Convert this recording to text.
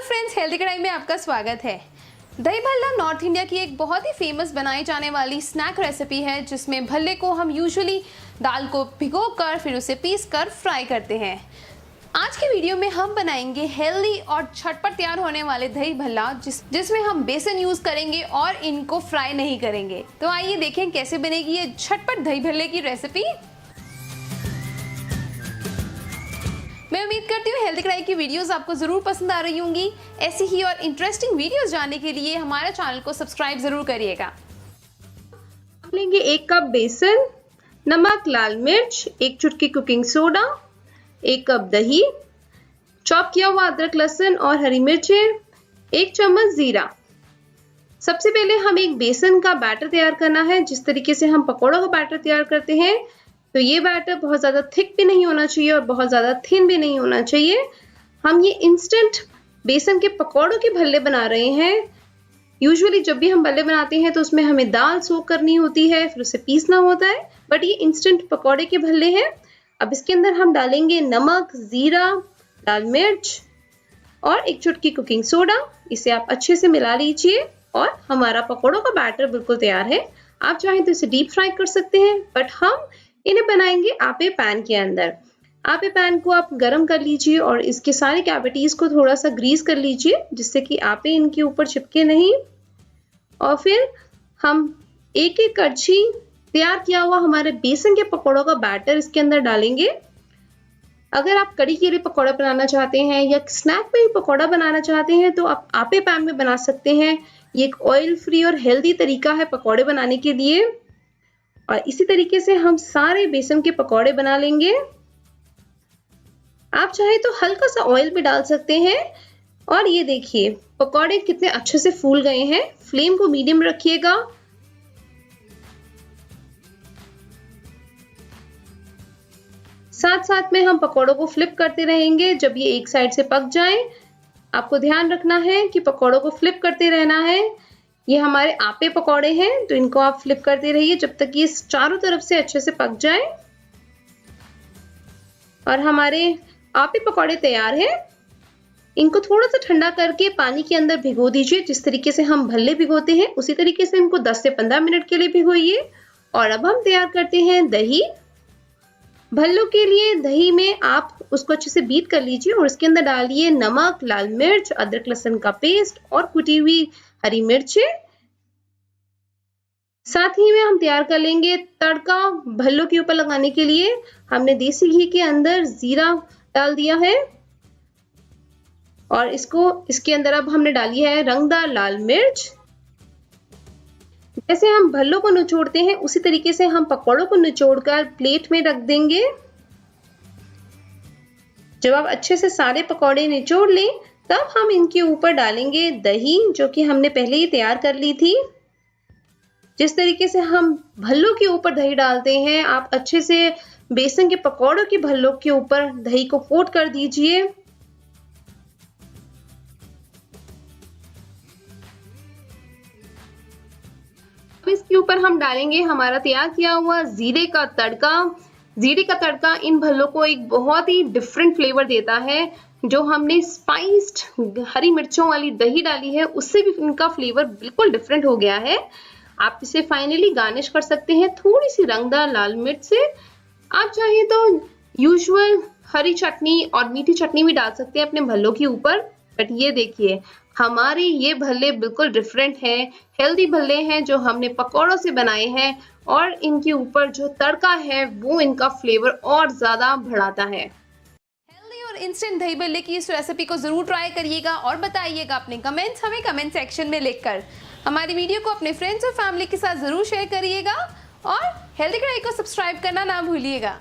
Friends, healthy कढ़ाई में आपका स्वागत है। दही भल्ला नॉर्थ इंडिया की एक बहुत ही फेमस बनाई जाने वाली स्नैक रेसिपी है, जिसमें भल्ले को हम यूजुअली दाल को भिगोकर फिर उसे पीसकर फ्राई करते हैं। आज की वीडियो में हम बनाएंगे हेल्दी और झटपट तैयार होने वाले दही भल्ला, जिसमें हम बेसन यूज करेंगे और इनको फ्राई नहीं करेंगे। तो आइए देखें कैसे बनेगी ये झटपट दही भल्ले की रेसिपी। मैं उम्मीद करती हूँ हेल्दी कढ़ाई की वीडियोस आपको जरूर पसंद आ रही होंगी। ऐसी ही और इंटरेस्टिंग वीडियोस जानने के लिए हमारे चैनल को सब्सक्राइब जरूर करिएगा। लेंगे 1 कप बेसन, नमक, लाल मिर्च, 1 चुटकी कुकिंग सोडा, 1 कप दही, चॉप किया हुआ अदरक, लहसुन और हरी मिर्चें, 1 चम्मच जीरा। सबसे पहले हम एक बेसन का बैटर तैयार करना है। जिस तरीके से हम पकौड़ों का बैटर तैयार करते हैं, तो ये बैटर बहुत ज़्यादा थिक भी नहीं होना चाहिए और बहुत ज़्यादा थिन भी नहीं होना चाहिए। हम ये इंस्टेंट बेसन के पकौड़ों के भल्ले बना रहे हैं। यूजुअली जब भी हम भल्ले बनाते हैं तो उसमें हमें दाल सोक करनी होती है, फिर उसे पीसना होता है, बट ये इंस्टेंट पकौड़े के भल्ले हैं। अब इसके अंदर हम डालेंगे नमक, जीरा, लाल मिर्च और 1 चुटकी कुकिंग सोडा। इसे आप अच्छे से मिला लीजिए और हमारा पकौड़ों का बैटर बिल्कुल तैयार है। आप चाहें तो इसे डीप फ्राई कर सकते हैं, बट हम इन्हें बनाएंगे आपे पैन के अंदर। आपे पैन को आप गरम कर लीजिए और इसके सारे कैविटीज को थोड़ा सा ग्रीस कर लीजिए, जिससे कि आपे इनके ऊपर चिपके नहीं। और फिर हम एक एक कड़छी तैयार किया हुआ हमारे बेसन के पकौड़ों का बैटर इसके अंदर डालेंगे। अगर आप कड़ी के लिए पकौड़ा बनाना चाहते हैं या स्नैक में भी पकौड़ा बनाना चाहते हैं, तो आप आपे पैन में बना सकते हैं। ये एक ऑयल फ्री और हेल्दी तरीका है पकौड़े बनाने के लिए। और इसी तरीके से हम सारे बेसन के पकौड़े बना लेंगे। आप चाहे तो हल्का सा ऑयल भी डाल सकते हैं। और ये देखिए पकौड़े कितने अच्छे से फूल गए हैं। फ्लेम को मीडियम रखिएगा। साथ साथ में हम पकौड़ों को फ्लिप करते रहेंगे जब ये एक साइड से पक जाए। आपको ध्यान रखना है कि पकौड़ों को फ्लिप करते रहना है। ये हमारे आपे पकौड़े हैं, तो इनको आप फ्लिप करते रहिए जब तक ये चारों तरफ से अच्छे से पक जाए। और हमारे आपे पकौड़े तैयार हैं। इनको थोड़ा सा ठंडा करके पानी के अंदर भिगो दीजिए। जिस तरीके से हम भल्ले भिगोते हैं उसी तरीके से इनको 10 से 15 मिनट के लिए भिगोइए। और अब हम तैयार करते हैं दही। भल्लों के लिए दही में आप उसको अच्छे से बीट कर लीजिए और उसके अंदर डालिए नमक, लाल मिर्च, अदरक लहसुन का पेस्ट और कुटी हुई हरी मिर्चें। साथ ही में हम तैयार कर लेंगे तड़का भल्लों के ऊपर लगाने के लिए। हमने देसी घी के अंदर जीरा डाल दिया है और इसके अंदर अब हमने डाली है रंगदार लाल मिर्च। जैसे हम भल्लों को निचोड़ते हैं उसी तरीके से हम पकौड़ों को निचोड़कर प्लेट में रख देंगे। जब आप अच्छे से सारे पकौड़े निचोड़ लें, तब हम इनके ऊपर डालेंगे दही, जो कि हमने पहले ही तैयार कर ली थी। जिस तरीके से हम भल्लों के ऊपर दही डालते हैं, आप अच्छे से बेसन के पकौड़ों के भल्लों के ऊपर दही को कोट कर दीजिए। अब इसके ऊपर हम डालेंगे हमारा तैयार किया हुआ जीरे का तड़का। जीरे का तड़का इन भल्लों को एक बहुत ही डिफरेंट फ्लेवर देता है। जो हमने स्पाइस्ड हरी मिर्चों वाली दही डाली है, उससे भी इनका फ्लेवर बिल्कुल डिफरेंट हो गया है। आप इसे फाइनली गार्निश कर सकते हैं थोड़ी सी रंगदार लाल मिर्च से। आप चाहें तो यूजुअल हरी चटनी और मीठी चटनी भी डाल सकते हैं अपने भल्लों के ऊपर। बट ये देखिए हमारे ये भल्ले बिल्कुल डिफरेंट हैं, हेल्दी भल्ले हैं जो हमने पकौड़ों से बनाए हैं। और इनके ऊपर जो तड़का है वो इनका फ्लेवर और ज्यादा बढ़ाता है। और इंस्टेंट दही भल्ले की इस रेसिपी को जरूर ट्राई करिएगा और बताइएगा अपने कमेंट्स हमें कमेंट सेक्शन में लिखकर। हमारी वीडियो को अपने फ्रेंड्स और फैमिली के साथ जरूर शेयर करिएगा और हेल्दी कढ़ाई को सब्सक्राइब करना ना भूलिएगा।